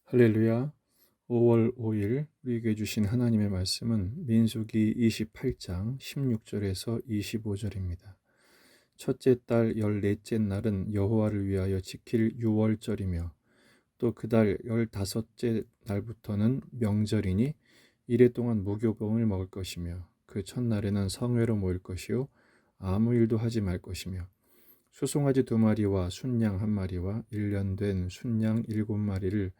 할렐루야. 5월 5일 우리에게 주신 하나님의 말씀은 민수기 28장 16절에서 25절입니다. 첫째 달 14째 날은 여호와를 위하여 지킬 유월절이며 또 그 달 15째 날부터는 명절이니 이래 동안 무교병을 먹을 것이며 그 첫날에는 성회로 모일 것이요 아무 일도 하지 말 것이며 수송아지 2마리와 순양 1마리와 1년 된 순양 7마리를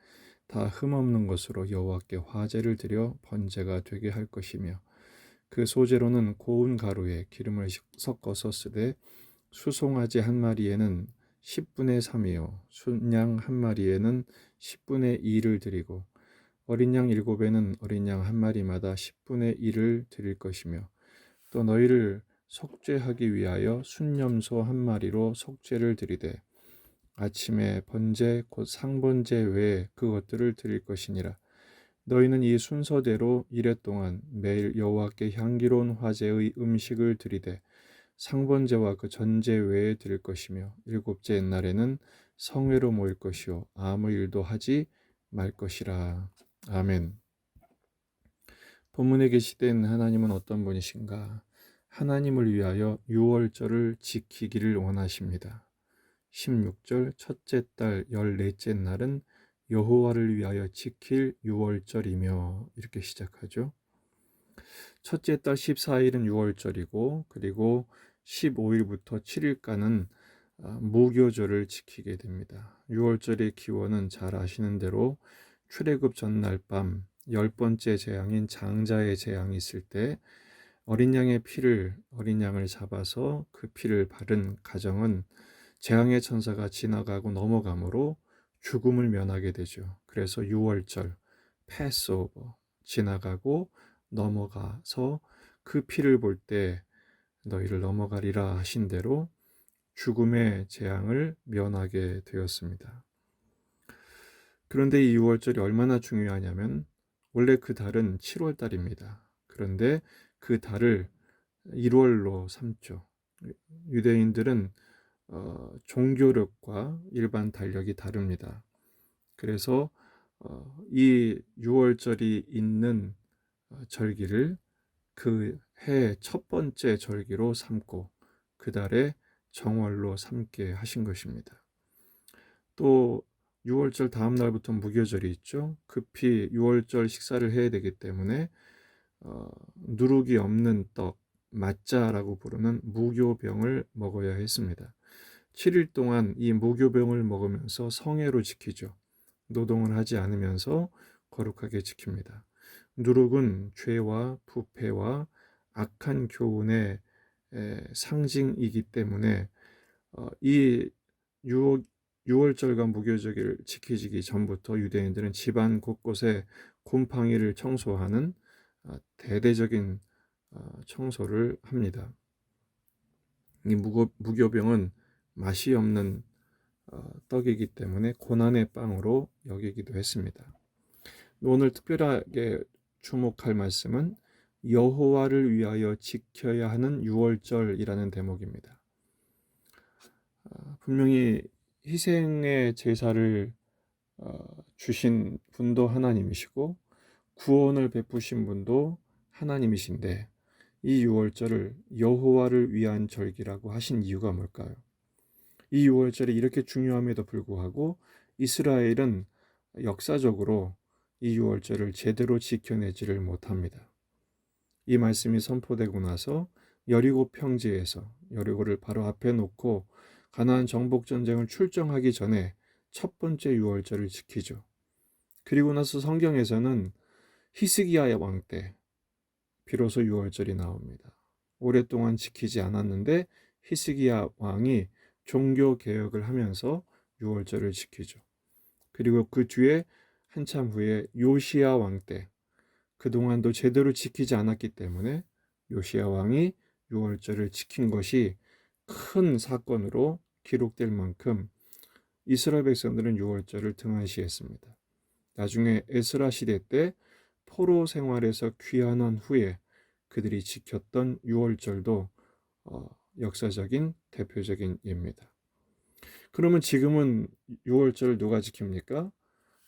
다 흠없는 것으로 여호와께 화제를 드려 번제가 되게 할 것이며 그 소재로는 고운 가루에 기름을 섞어서 쓰되 수송아지 1마리에는 10분의 3이요 순양 1마리에는 10분의 2를 드리고 어린 양 7에는 어린 양 1마리마다 10분의 1을 드릴 것이며 또 너희를 속죄하기 위하여 순염소 1마리로 속죄를 드리되 아침에 번제 곧 상번제 외에 그것들을 드릴 것이니라. 너희는 이 순서대로 이레 동안 매일 여호와께 향기로운 화제의 음식을 드리되 상번제와 그 전제 외에 드릴 것이며 7째 날에는 성회로 모일 것이요 아무 일도 하지 말 것이라. 아멘. 본문에 계시된 하나님은 어떤 분이신가? 하나님을 위하여 유월절을 지키기를 원하십니다. 16절 첫째 달 14째 날은 여호와를 위하여 지킬 유월절이며 이렇게 시작하죠. 첫째 달 14일은 유월절이고 그리고 15일부터 7일간은 무교절을 지키게 됩니다. 유월절의 기원은 잘 아시는 대로 출애굽 전날 밤 10번째 재앙인 장자의 재앙이 있을 때 어린 양을 잡아서 그 피를 바른 가정은 재앙의 천사가 지나가고 넘어가므로 죽음을 면하게 되죠. 그래서 유월절, 패스오버, 지나가고 넘어가서 그 피를 볼 때 너희를 넘어가리라 하신 대로 죽음의 재앙을 면하게 되었습니다. 그런데 이 유월절이 얼마나 중요하냐면 원래 그 달은 7월 달입니다. 그런데 그 달을 1월로 삼죠. 유대인들은 종교력과 일반 달력이 다릅니다. 그래서 이 6월절이 있는 절기를 그 해 첫 번째 절기로 삼고 그 달에 정월로 삼게 하신 것입니다. 또 6월절 다음 날부터 무교절이 있죠. 급히 6월절 식사를 해야 되기 때문에 누룩이 없는 떡, 마짜라고 부르는 무교병을 먹어야 했습니다. 7일 동안 이 무교병을 먹으면서 성회로 지키죠. 노동을 하지 않으면서 거룩하게 지킵니다. 누룩은 죄와 부패와 악한 교훈의 상징이기 때문에 이 6월절과 무교절을 지키기 전부터 유대인들은 집안 곳곳에 곰팡이를 청소하는 대대적인 청소를 합니다. 이 무교병은 맛이 없는 떡이기 때문에 고난의 빵으로 여기기도 했습니다. 오늘 특별하게 주목할 말씀은 여호와를 위하여 지켜야 하는 유월절이라는 대목입니다. 분명히 희생의 제사를 주신 분도 하나님이시고 구원을 베푸신 분도 하나님이신데 이 유월절을 여호와를 위한 절기라고 하신 이유가 뭘까요? 이 유월절이 이렇게 중요함에도 불구하고 이스라엘은 역사적으로 이 유월절을 제대로 지켜내지를 못합니다. 이 말씀이 선포되고 나서 여리고 평지에서 여리고를 바로 앞에 놓고 가나안 정복 전쟁을 출정하기 전에 첫 번째 유월절을 지키죠. 그리고 나서 성경에서는 히스기야 왕 때 비로소 유월절이 나옵니다. 오랫동안 지키지 않았는데 히스기야 왕이 종교 개혁을 하면서 유월절을 지키죠. 그리고 그 뒤에 한참 후에 요시야 왕 때 그동안도 제대로 지키지 않았기 때문에 요시야 왕이 유월절을 지킨 것이 큰 사건으로 기록될 만큼 이스라엘 백성들은 유월절을 등한시했습니다. 나중에 에스라 시대 때 포로 생활에서 귀환한 후에 그들이 지켰던 유월절도 역사적인 대표적인 예입니다. 그러면 지금은 유월절을 누가 지킵니까?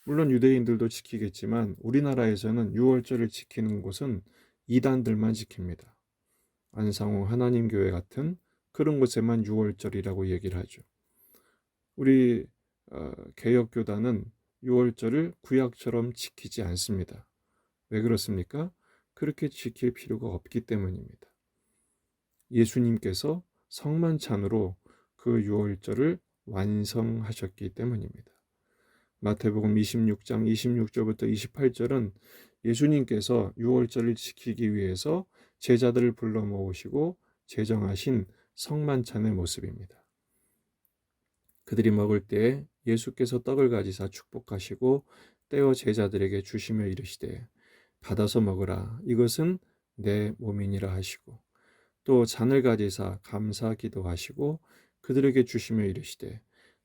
물론 유대인들도 지키겠지만 우리나라에서는 유월절을 지키는 곳은 이단들만 지킵니다. 안상호 하나님교회 같은 그런 곳에만 유월절이라고 얘기를 하죠. 우리 개혁교단은 유월절을 구약처럼 지키지 않습니다. 왜 그렇습니까? 그렇게 지킬 필요가 없기 때문입니다. 예수님께서 성만찬으로 그 유월절을 완성하셨기 때문입니다. 마태복음 26장 26절부터 28절은 예수님께서 유월절을 지키기 위해서 제자들을 불러 모으시고 제정하신 성만찬의 모습입니다. 그들이 먹을 때에 예수께서 떡을 가지사 축복하시고 떼어 제자들에게 주시며 이르시되 받아서 먹으라 이것은 내 몸이니라 하시고 또 잔을 가지사 감사 기도하시고 그들에게 주시며 이르시되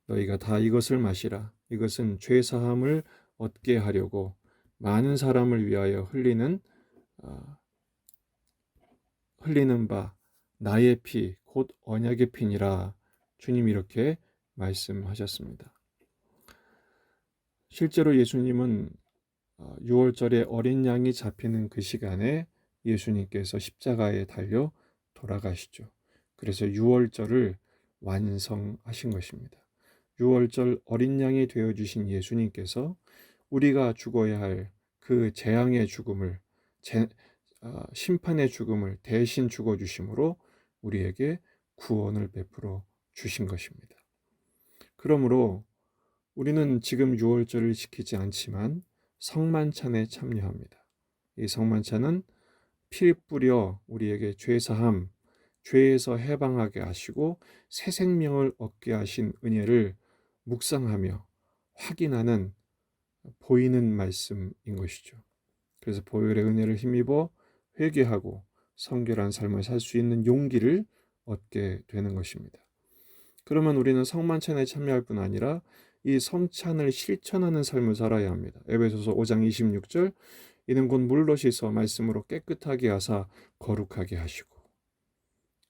너희가 다 이것을 마시라 이것은 죄 사함을 얻게 하려고 많은 사람을 위하여 흘리는 바 나의 피 곧 언약의 피니라. 주님 이렇게 말씀하셨습니다. 실제로 예수님은 6월절에 어린 양이 잡히는 그 시간에 예수님께서 십자가에 달려 돌아가시죠. 그래서 6월절을 완성하신 것입니다. 6월절 어린 양이 되어주신 예수님께서 우리가 죽어야 할 그 재앙의 죽음을 심판의 죽음을 대신 죽어주심으로 우리에게 구원을 베풀어 주신 것입니다. 그러므로 우리는 지금 6월절을 지키지 않지만 성만찬에 참여합니다. 이 성만찬은 피를 뿌려 우리에게 죄사함, 죄에서 해방하게 하시고 새 생명을 얻게 하신 은혜를 묵상하며 확인하는 보이는 말씀인 것이죠. 그래서 보혈의 은혜를 힘입어 회개하고 성결한 삶을 살 수 있는 용기를 얻게 되는 것입니다. 그러면 우리는 성만찬에 참여할 뿐 아니라 이 성찬을 실천하는 삶을 살아야 합니다. 에베소서 5장 26절 이는 곧 물로 씻어 말씀으로 깨끗하게 하사 거룩하게 하시고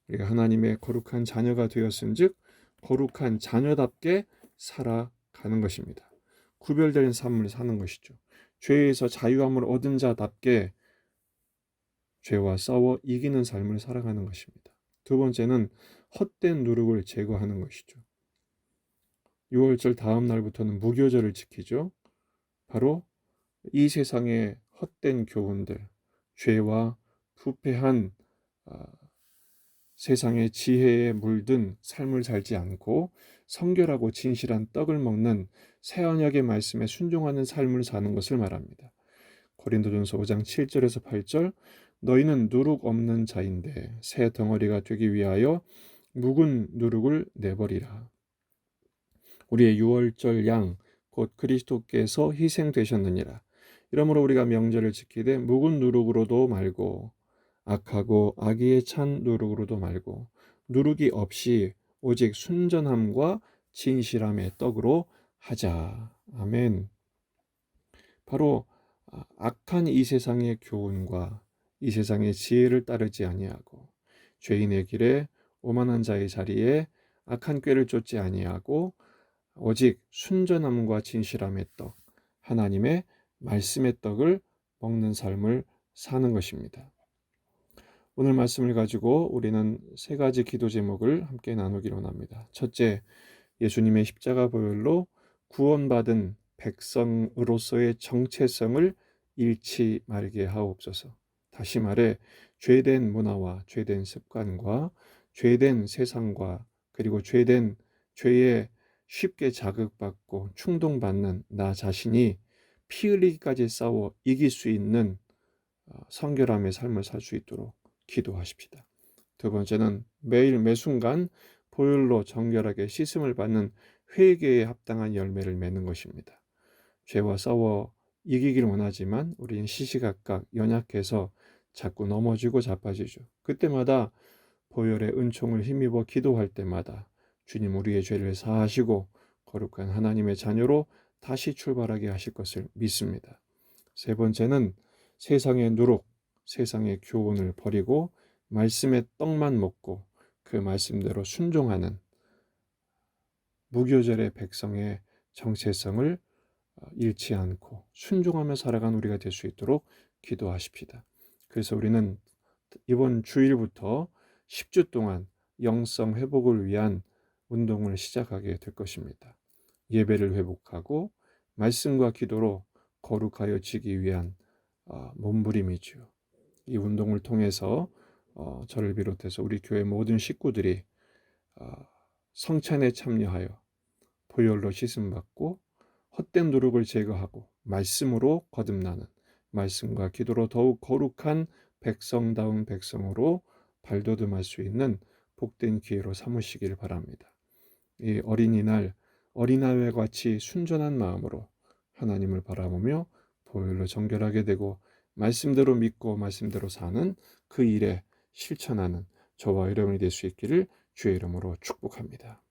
우리가 하나님의 거룩한 자녀가 되었은즉 거룩한 자녀답게 살아가는 것입니다. 구별된 삶을 사는 것이죠. 죄에서 자유함을 얻은 자답게 죄와 싸워 이기는 삶을 살아가는 것입니다. 두 번째는 헛된 누룩을 제거하는 것이죠. 6월절 다음 날부터는 무교절을 지키죠. 바로 이 세상의 헛된 교훈들, 죄와 부패한 세상의 지혜에 물든 삶을 살지 않고 성결하고 진실한 떡을 먹는 새 언약의 말씀에 순종하는 삶을 사는 것을 말합니다. 고린도전서 5장 7절에서 8절 너희는 누룩 없는 자인데 새 덩어리가 되기 위하여 묵은 누룩을 내버리라. 우리의 유월절 양 곧 그리스도께서 희생되셨느니라. 이러므로 우리가 명절을 지키되 묵은 누룩으로도 말고 악하고 악의에 찬 누룩으로도 말고 누룩이 없이 오직 순전함과 진실함의 떡으로 하자. 아멘. 바로 악한 이 세상의 교훈과 이 세상의 지혜를 따르지 아니하고 죄인의 길에 오만한 자의 자리에 악한 꾀를 쫓지 아니하고 오직 순전함과 진실함의 떡, 하나님의 말씀의 떡을 먹는 삶을 사는 것입니다. 오늘 말씀을 가지고 우리는 세 가지 기도 제목을 함께 나누기로 합니다. 첫째, 예수님의 십자가 보혈로 구원받은 백성으로서의 정체성을 잃지 말게 하옵소서. 다시 말해 죄된 문화와 죄된 습관과 죄된 세상과 그리고 죄에 쉽게 자극받고 충동받는 나 자신이 피 흘리기까지 싸워 이길 수 있는 성결함의 삶을 살 수 있도록 기도하십시다. 두 번째는 매일 매순간 보혈로 정결하게 씻음을 받는 회개에 합당한 열매를 맺는 것입니다. 죄와 싸워 이기길 원하지만 우리는 시시각각 연약해서 자꾸 넘어지고 자빠지죠. 그때마다 보혈의 은총을 힘입어 기도할 때마다 주님 우리의 죄를 사하시고 거룩한 하나님의 자녀로 다시 출발하게 하실 것을 믿습니다. 세 번째는 세상의 누룩, 세상의 교훈을 버리고 말씀의 떡만 먹고 그 말씀대로 순종하는 무교절의 백성의 정체성을 잃지 않고 순종하며 살아가는 우리가 될 수 있도록 기도하십시다. 그래서 우리는 이번 주일부터 10주 동안 영성 회복을 위한 운동을 시작하게 될 것입니다. 예배를 회복하고 말씀과 기도로 거룩하여지기 위한 몸부림이죠. 이 운동을 통해서 저를 비롯해서 우리 교회 모든 식구들이 성찬에 참여하여 보혈로 씻음받고 헛된 노력을 제거하고 말씀으로 거듭나는, 말씀과 기도로 더욱 거룩한 백성다운 백성으로 발돋움할 수 있는 복된 기회로 삼으시길 바랍니다. 이 어린이날 어린아이와 같이 순전한 마음으로 하나님을 바라보며 보혈로 정결하게 되고 말씀대로 믿고 말씀대로 사는 그 일에 실천하는 저와 여러분이 될 수 있기를 주의 이름으로 축복합니다.